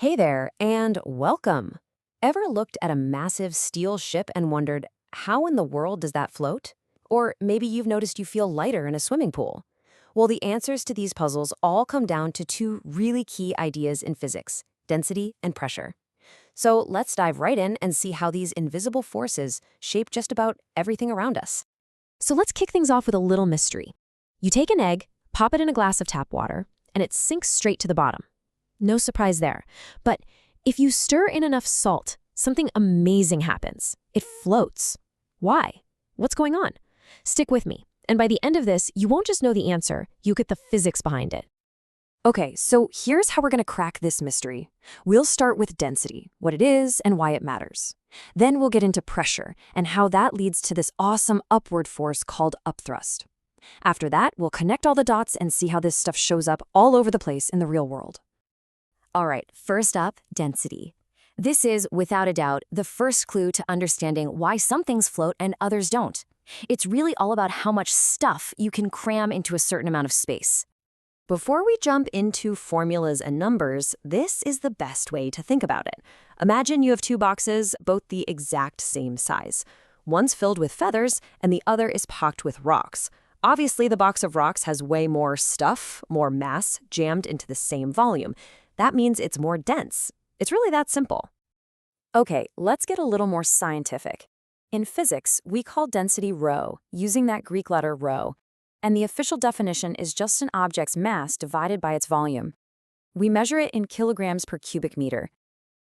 Hey there, and welcome. Ever looked at a massive steel ship and wondered, how in the world does that float? Or maybe you've noticed you feel lighter in a swimming pool. Well, the answers to these puzzles all come down to two really key ideas in physics: density and pressure. So let's dive right in and see how these invisible forces shape just about everything around us. So let's kick things off with a little mystery. You take an egg, pop it in a glass of tap water, and it sinks straight to the bottom. No surprise there. But if you stir in enough salt, something amazing happens. It floats. Why? What's going on? Stick with me. And by the end of this, you won't just know the answer, you get the physics behind it. Okay, so here's how we're going to crack this mystery. We'll start with density, what it is and why it matters. Then we'll get into pressure and how that leads to this awesome upward force called upthrust. After that, we'll connect all the dots and see how this stuff shows up all over the place in the real world. All right, first up, density. This is, without a doubt, the first clue to understanding why some things float and others don't. It's really all about how much stuff you can cram into a certain amount of space. Before we jump into formulas and numbers, this is the best way to think about it. Imagine you have two boxes, both the exact same size. One's filled with feathers, and the other is packed with rocks. Obviously, the box of rocks has way more stuff, more mass, jammed into the same volume. That means it's more dense. It's really that simple. Okay, let's get a little more scientific. In physics, we call density rho, using that Greek letter rho, and the official definition is just an object's mass divided by its volume. We measure it in kilograms per cubic meter.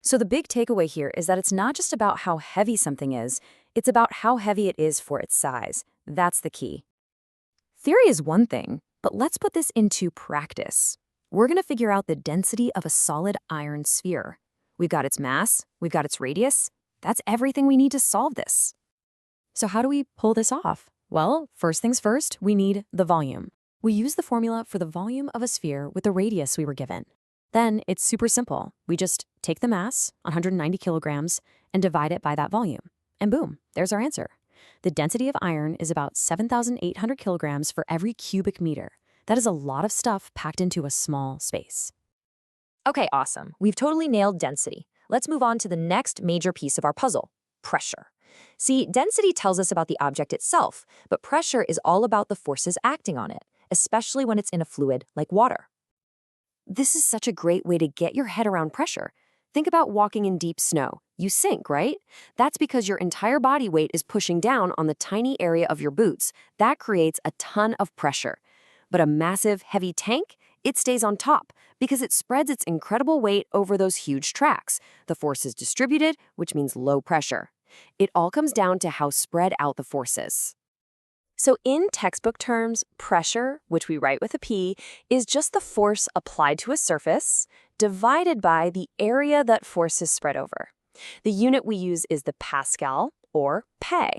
So the big takeaway here is that it's not just about how heavy something is, it's about how heavy it is for its size. That's the key. Theory is one thing, but let's put this into practice. We're going to figure out the density of a solid iron sphere. We've got its mass, we've got its radius. That's everything we need to solve this. So how do we pull this off? Well, first things first, we need the volume. We use the formula for the volume of a sphere with the radius we were given. Then it's super simple. We just take the mass, 190 kilograms, and divide it by that volume. And boom, there's our answer. The density of iron is about 7,800 kilograms for every cubic meter. That is a lot of stuff packed into a small space. Okay, awesome. We've totally nailed density. Let's move on to the next major piece of our puzzle: pressure. See, density tells us about the object itself, but pressure is all about the forces acting on it, especially when it's in a fluid like water. This is such a great way to get your head around pressure. Think about walking in deep snow. You sink, right? That's because your entire body weight is pushing down on the tiny area of your boots. That creates a ton of pressure. But a massive, heavy tank, it stays on top because it spreads its incredible weight over those huge tracks. The force is distributed, which means low pressure. It all comes down to how spread out the force is. So in textbook terms, pressure, which we write with a P, is just the force applied to a surface divided by the area that force is spread over. The unit we use is the Pascal, or Pa.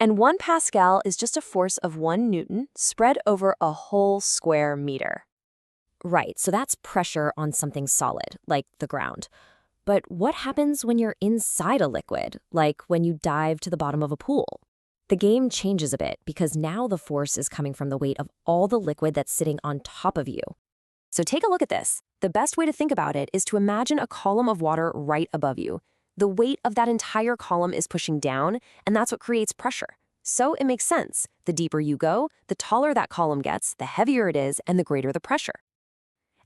And 1 Pascal is just a force of 1 Newton spread over a whole square meter. Right, so that's pressure on something solid, like the ground. But what happens when you're inside a liquid, like when you dive to the bottom of a pool? The game changes a bit because now the force is coming from the weight of all the liquid that's sitting on top of you. So take a look at this. The best way to think about it is to imagine a column of water right above you. The weight of that entire column is pushing down, and that's what creates pressure. So it makes sense. The deeper you go, the taller that column gets, the heavier it is, and the greater the pressure.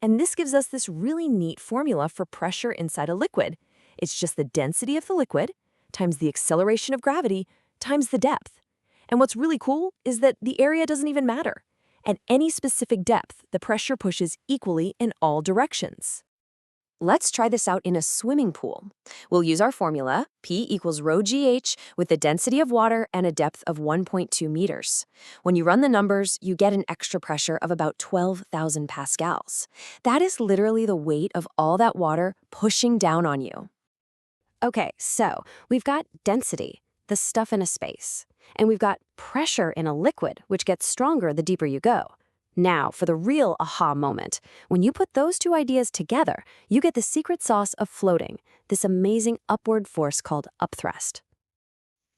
And this gives us this really neat formula for pressure inside a liquid. It's just the density of the liquid times the acceleration of gravity times the depth. And what's really cool is that the area doesn't even matter. At any specific depth, the pressure pushes equally in all directions. Let's try this out in a swimming pool. We'll use our formula, P equals rho GH, with the density of water and a depth of 1.2 meters. When you run the numbers, you get an extra pressure of about 12,000 pascals. That is literally the weight of all that water pushing down on you. Okay, so we've got density, the stuff in a space, and we've got pressure in a liquid, which gets stronger the deeper you go. Now, for the real aha moment. When you put those two ideas together, you get the secret sauce of floating, this amazing upward force called upthrust.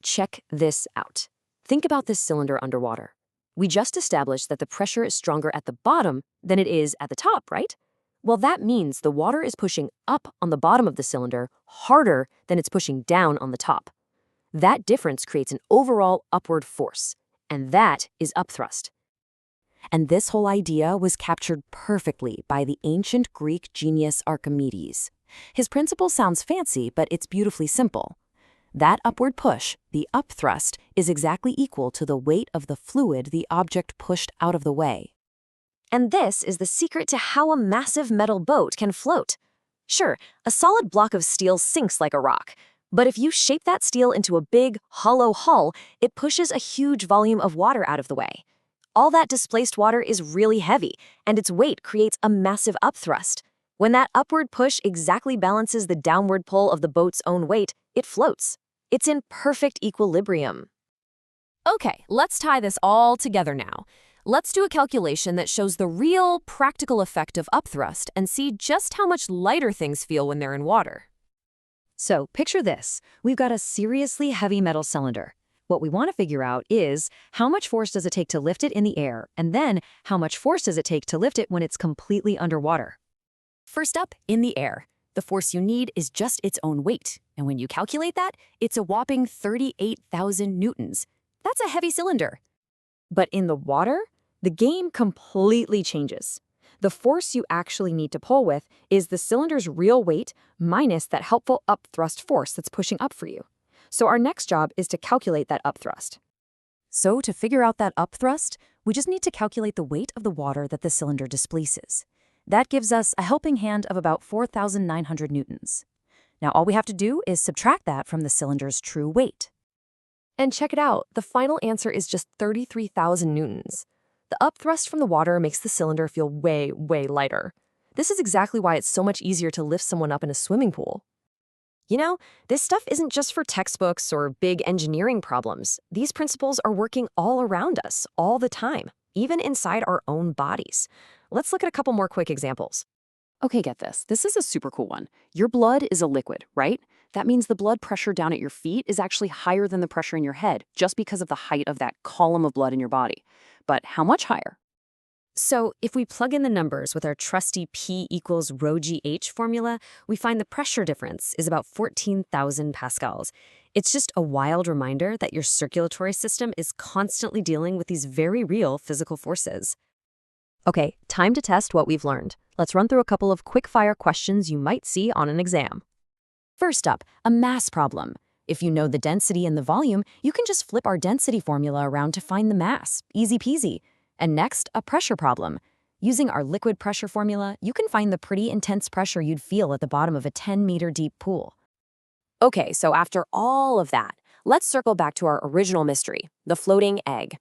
Check this out. Think about this cylinder underwater. We just established that the pressure is stronger at the bottom than it is at the top, right? Well, that means the water is pushing up on the bottom of the cylinder harder than it's pushing down on the top. That difference creates an overall upward force, and that is upthrust. And this whole idea was captured perfectly by the ancient Greek genius Archimedes. His principle sounds fancy, but it's beautifully simple. That upward push, the upthrust, is exactly equal to the weight of the fluid the object pushed out of the way. And this is the secret to how a massive metal boat can float. Sure, a solid block of steel sinks like a rock, but if you shape that steel into a big, hollow hull, it pushes a huge volume of water out of the way. All that displaced water is really heavy, and its weight creates a massive upthrust. When that upward push exactly balances the downward pull of the boat's own weight, it floats. It's in perfect equilibrium. Okay, let's tie this all together now. Let's do a calculation that shows the real, practical effect of upthrust and see just how much lighter things feel when they're in water. So, picture this. We've got a seriously heavy metal cylinder. What we want to figure out is how much force does it take to lift it in the air, and then how much force does it take to lift it when it's completely underwater. First up, in the air. The force you need is just its own weight, and when you calculate that, it's a whopping 38,000 newtons. That's a heavy cylinder. But in the water, the game completely changes. The force you actually need to pull with is the cylinder's real weight minus that helpful upthrust force that's pushing up for you. So our next job is to calculate that upthrust. So to figure out that upthrust, we just need to calculate the weight of the water that the cylinder displaces. That gives us a helping hand of about 4,900 newtons. Now all we have to do is subtract that from the cylinder's true weight. And check it out, the final answer is just 33,000 newtons. The upthrust from the water makes the cylinder feel way, way lighter. This is exactly why it's so much easier to lift someone up in a swimming pool. You know, this stuff isn't just for textbooks or big engineering problems. These principles are working all around us, all the time, even inside our own bodies. Let's look at a couple more quick examples. Okay, get this. This is a super cool one. Your blood is a liquid, right? That means the blood pressure down at your feet is actually higher than the pressure in your head, just because of the height of that column of blood in your body. But how much higher? So if we plug in the numbers with our trusty P equals rho GH formula, we find the pressure difference is about 14,000 pascals. It's just a wild reminder that your circulatory system is constantly dealing with these very real physical forces. Okay, time to test what we've learned. Let's run through a couple of quick-fire questions you might see on an exam. First up, a mass problem. If you know the density and the volume, you can just flip our density formula around to find the mass. Easy peasy. And next, a pressure problem. Using our liquid pressure formula, you can find the pretty intense pressure you'd feel at the bottom of a 10-meter deep pool. Okay, so after all of that, let's circle back to our original mystery, the floating egg.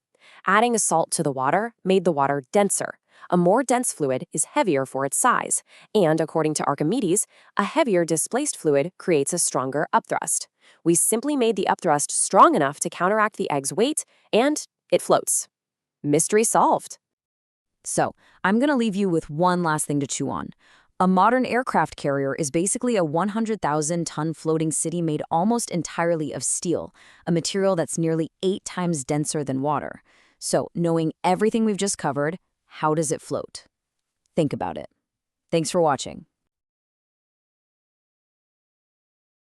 Adding a salt to the water made the water denser. A more dense fluid is heavier for its size, and according to Archimedes, a heavier displaced fluid creates a stronger upthrust. We simply made the upthrust strong enough to counteract the egg's weight, and it floats. Mystery solved. So, I'm going to leave you with one last thing to chew on. A modern aircraft carrier is basically a 100,000-ton floating city made almost entirely of steel, a material that's nearly 8 times denser than water. So, knowing everything we've just covered, how does it float? Think about it. Thanks for watching.